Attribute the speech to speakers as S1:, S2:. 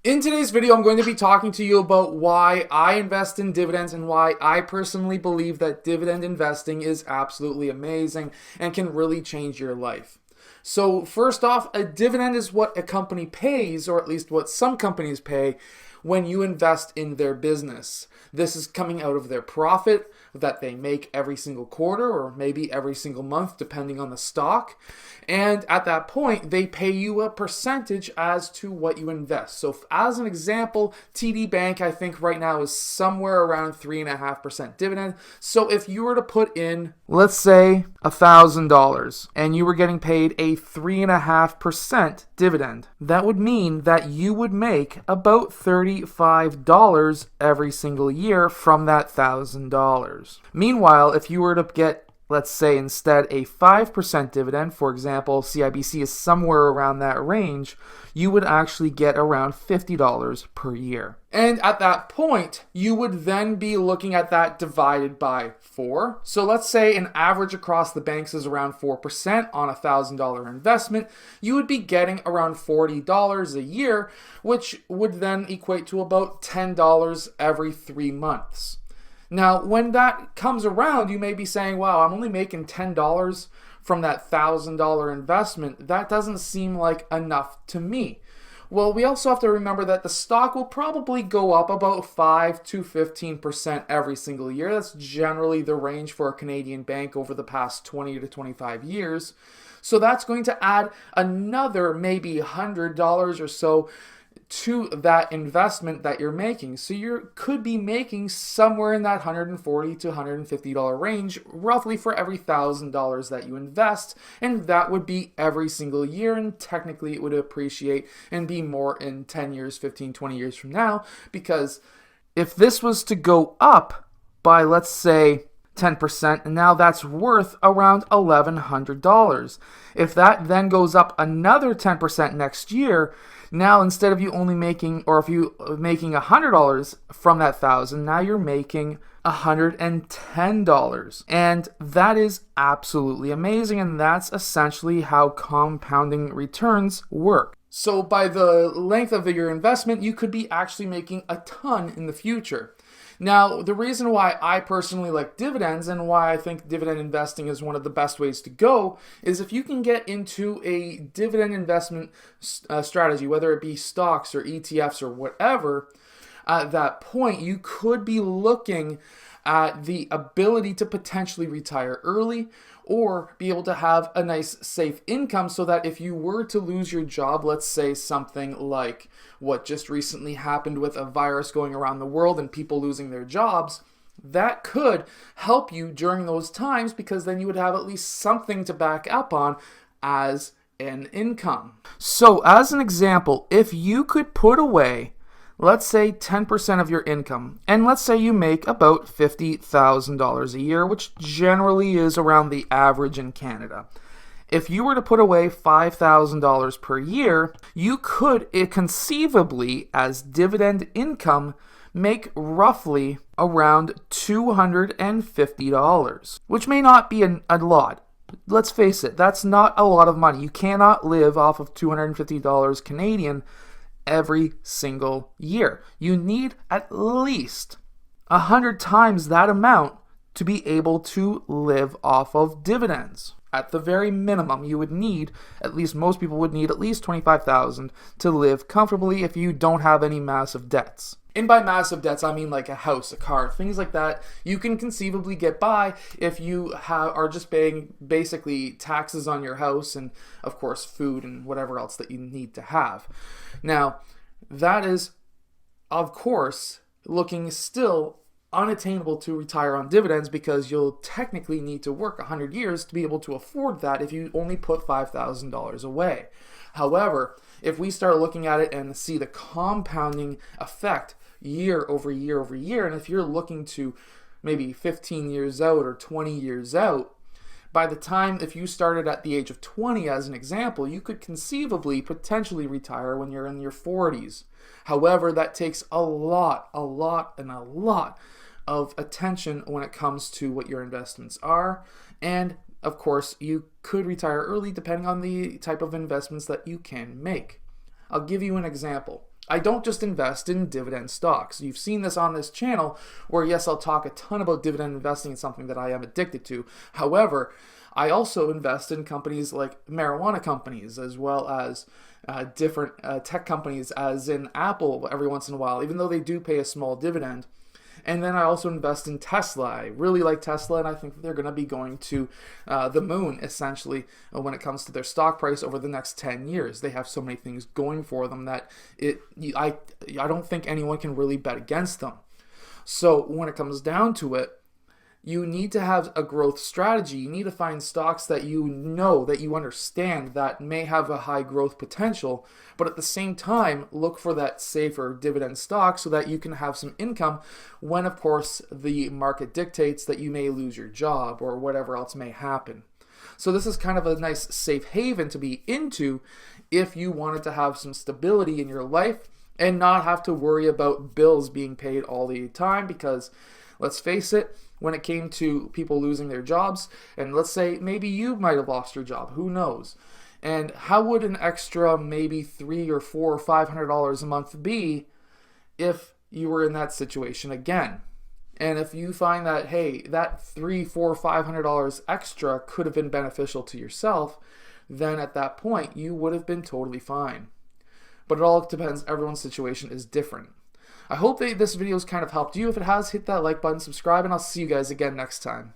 S1: In today's video, I'm going to be talking to you about why I invest in dividends and why I personally believe that dividend investing is absolutely amazing and can really change your life. So first off, a dividend is what a company pays, or at least what some companies pay, when you invest in their business. This is coming out of their profit that they make every single quarter or maybe every single month, depending on the stock. And at that point, they pay you a percentage as to what you invest. So as an example, TD Bank, I think right now is somewhere around 3.5% dividend. So if you were to put in, let's say, $1,000 and you were getting paid a 3.5% dividend, that would mean that you would make about $35 every single year from that $1,000. Meanwhile, if you were to get, let's say, instead a 5% dividend, for example, CIBC is somewhere around that range, you would actually get around $50 per year. And at that point, you would then be looking at that divided by 4. So let's say an average across the banks is around 4% on a $1,000 investment. You would be getting around $40 a year, which would then equate to about $10 every 3 months. Now, when that comes around, you may be saying, wow, I'm only making $10 from that $1,000 investment. That doesn't seem like enough to me. Well, we also have to remember that the stock will probably go up about 5 to 15% every single year. That's generally the range for a Canadian bank over the past 20 to 25 years. So that's going to add another maybe $100 or so to that investment that you're making. So you could be making somewhere in that $140 to $150 range, roughly for every $1,000 that you invest. And that would be every single year. And technically it would appreciate and be more in 10 years, 15, 20 years from now. Because if this was to go up by, let's say, 10%, and now that's worth around $1,100. If that then goes up another 10% next year, now instead of you only making, or if you making $100 from that 1,000, now you're making $110. And that is absolutely amazing, and that's essentially how compounding returns work. So by the length of your investment, you could be actually making a ton in the future. Now, the reason why I personally like dividends and why I think dividend investing is one of the best ways to go is if you can get into a dividend investment strategy, whether it be stocks or ETFs or whatever, at that point, you could be looking at the ability to potentially retire early or be able to have a nice safe income so that if you were to lose your job, let's say something like what just recently happened with a virus going around the world and people losing their jobs, that could help you during those times because then you would have at least something to back up on as an income. So as an example, if you could put away, let's say 10% of your income, and let's say you make about $50,000 a year, which generally is around the average in Canada. If you were to put away $5,000 per year, you could conceivably, as dividend income, make roughly around $250, which may not be a lot. Let's face it, that's not a lot of money. You cannot live off of $250 Canadian every single year. You need at least 100 times that amount to be able to live off of dividends. At the very minimum, you would need, at least most people would need at least $25,000 to live comfortably if you don't have any massive debts. And by massive debts, I mean like a house, a car, things like that. You can conceivably get by if you are just paying basically taxes on your house and, of course, food and whatever else that you need to have. Now, that is, of course, looking still unattainable to retire on dividends because you'll technically need to work 100 years to be able to afford that if you only put $5,000 away. However, if we start looking at it and see the compounding effect year over year over year, and if you're looking to maybe 15 years out or 20 years out, by the time, if you started at the age of 20 as an example, you could conceivably potentially retire when you're in your 40s. However, that takes a lot of attention when it comes to what your investments are. And of course, you could retire early depending on the type of investments that you can make. I'll give you an example. I don't just invest in dividend stocks. You've seen this on this channel where, yes, I'll talk a ton about dividend investing. It's something that I am addicted to. However, I also invest in companies like marijuana companies, as well as different tech companies, as in Apple every once in a while, even though they do pay a small dividend. And then I also invest in Tesla. I really like Tesla, and I think they're going to be going to the moon, essentially, when it comes to their stock price over the next 10 years. They have so many things going for them that I don't think anyone can really bet against them. So when it comes down to it, you need to have a growth strategy. You need to find stocks that you know, that you understand, that may have a high growth potential, but at the same time, look for that safer dividend stock so that you can have some income when, of course, the market dictates that you may lose your job or whatever else may happen. So this is kind of a nice safe haven to be into if you wanted to have some stability in your life and not have to worry about bills being paid all the time, because let's face it, when it came to people losing their jobs, and let's say maybe you might have lost your job, who knows? And how would an extra maybe $300 or $400 or $500 a month be if you were in that situation again? And if you find that, hey, that $300, $400, $500 extra could have been beneficial to yourself, then at that point you would have been totally fine. But it all depends. Everyone's situation is different. I hope that this video has kind of helped you. If it has, hit that like button, subscribe, and I'll see you guys again next time.